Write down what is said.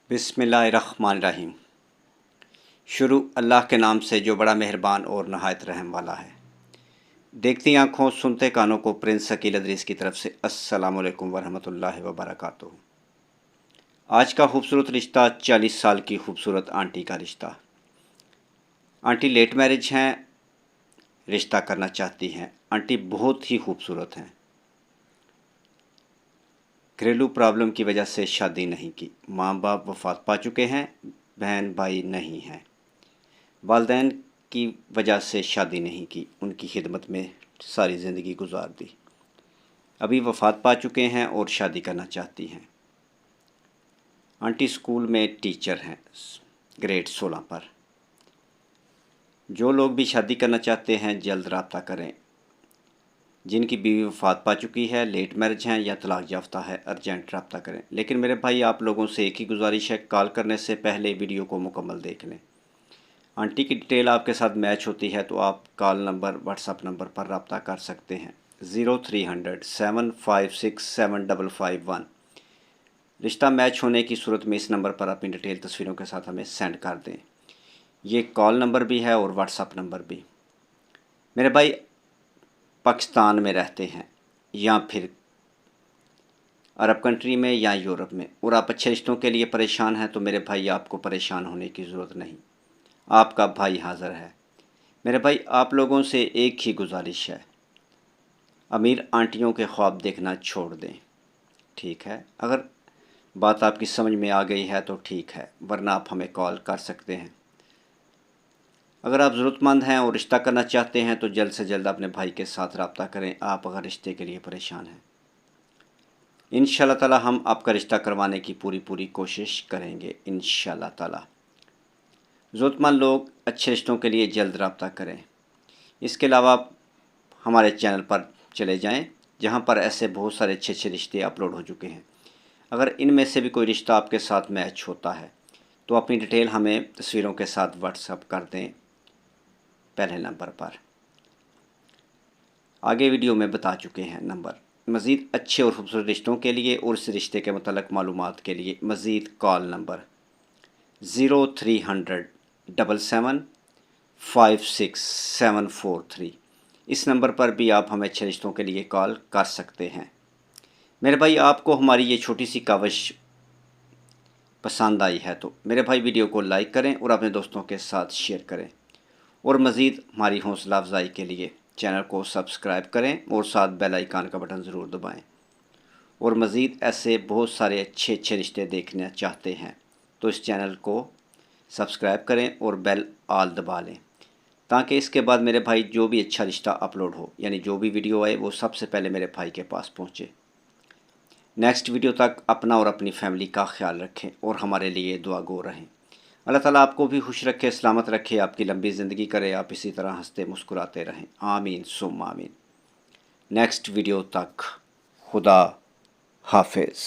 بسم اللہ الرحمن الرحیم۔ شروع اللہ کے نام سے جو بڑا مہربان اور نہایت رحم والا ہے۔ دیکھتی آنکھوں سنتے کانوں کو پرنس ثقیل ادریس کی طرف سے السلام علیکم ورحمۃ اللہ وبرکاتہ۔ آج کا خوبصورت رشتہ 40 سال کی خوبصورت آنٹی کا رشتہ۔ آنٹی لیٹ میرج ہیں، رشتہ کرنا چاہتی ہیں۔ آنٹی بہت ہی خوبصورت ہیں، گھریلو پرابلم کی وجہ سے شادی نہیں کی، ماں باپ وفات پا چکے ہیں، بہن بھائی نہیں ہیں، والدین کی وجہ سے شادی نہیں کی، ان کی خدمت میں ساری زندگی گزار دی، ابھی وفات پا چکے ہیں اور شادی کرنا چاہتی ہیں۔ آنٹی اسکول میں ٹیچر ہیں، گریڈ 16 پر۔ جو لوگ بھی شادی کرنا چاہتے ہیں جلد رابطہ کریں۔ جن کی بیوی وفات پا چکی ہے، لیٹ میرج ہیں یا طلاق یافتہ ہے، ارجنٹ رابطہ کریں۔ لیکن میرے بھائی آپ لوگوں سے ایک ہی گزارش ہے، کال کرنے سے پہلے ویڈیو کو مکمل دیکھ لیں۔ آنٹی کی ڈیٹیل آپ کے ساتھ میچ ہوتی ہے تو آپ call number WhatsApp number پر رابطہ کر سکتے ہیں 0300 756 7551۔ رشتہ میچ ہونے کی صورت میں اس نمبر پر اپنی ڈیٹیل تصویروں کے ساتھ ہمیں سینڈ کر دیں۔ یہ کال نمبر بھی ہے اور واٹس ایپ نمبر بھی۔ میرے بھائی پاکستان میں رہتے ہیں یا پھر عرب کنٹری میں یا یورپ میں اور آپ اچھے رشتوں کے لیے پریشان ہیں تو میرے بھائی آپ کو پریشان ہونے کی ضرورت نہیں، آپ کا بھائی حاضر ہے۔ میرے بھائی آپ لوگوں سے ایک ہی گزارش ہے، امیر آنٹیوں کے خواب دیکھنا چھوڑ دیں، ٹھیک ہے؟ اگر بات آپ کی سمجھ میں آ گئی ہے تو ٹھیک ہے، ورنہ آپ ہمیں کال کر سکتے ہیں۔ اگر آپ ضرورت مند ہیں اور رشتہ کرنا چاہتے ہیں تو جلد سے جلد اپنے بھائی کے ساتھ رابطہ کریں، آپ اگر رشتے کے لیے پریشان ہیں۔ انشاءاللہ تعالی ہم آپ کا رشتہ کروانے کی پوری کوشش کریں گے انشاءاللہ تعالی۔ ضرورت مند لوگ اچھے رشتوں کے لیے جلد رابطہ کریں۔ اس کے علاوہ آپ ہمارے چینل پر چلے جائیں جہاں پر ایسے بہت سارے اچھے رشتے اپلوڈ ہو چکے ہیں۔ اگر ان میں سے بھی کوئی رشتہ آپ کے ساتھ میچ ہوتا ہے تو اپنی ڈیٹیل ہمیں تصویروں کے ساتھ واٹس ایپ کر دیں پہلے نمبر پر، آگے ویڈیو میں بتا چکے ہیں نمبر۔ مزید اچھے اور خوبصورت رشتوں کے لیے اور اس رشتے کے متعلق معلومات کے لیے مزید کال نمبر 0300 77 56 743۔ اس نمبر پر بھی آپ ہمیں اچھے رشتوں کے لیے کال کر سکتے ہیں۔ میرے بھائی آپ کو ہماری یہ چھوٹی سی کاوش پسند آئی ہے تو میرے بھائی ویڈیو کو لائک کریں اور اپنے دوستوں کے ساتھ شیئر کریں، اور مزید ہماری حوصلہ افزائی کے لیے چینل کو سبسکرائب کریں اور ساتھ بیل آئیکن کا بٹن ضرور دبائیں۔ اور مزید ایسے بہت سارے اچھے رشتے دیکھنا چاہتے ہیں تو اس چینل کو سبسکرائب کریں اور بیل آل دبا لیں، تاکہ اس کے بعد میرے بھائی جو بھی اچھا رشتہ اپلوڈ ہو، یعنی جو بھی ویڈیو آئے وہ سب سے پہلے میرے بھائی کے پاس پہنچے۔ نیکسٹ ویڈیو تک اپنا اور اپنی فیملی کا خیال رکھیں اور ہمارے لیے دعا گو رہیں۔ اللہ تعالیٰ آپ کو بھی خوش رکھے، سلامت رکھے، آپ کی لمبی زندگی کرے، آپ اسی طرح ہنستے مسکراتے رہیں، آمین ثم آمین۔ نیکسٹ ویڈیو تک خدا حافظ۔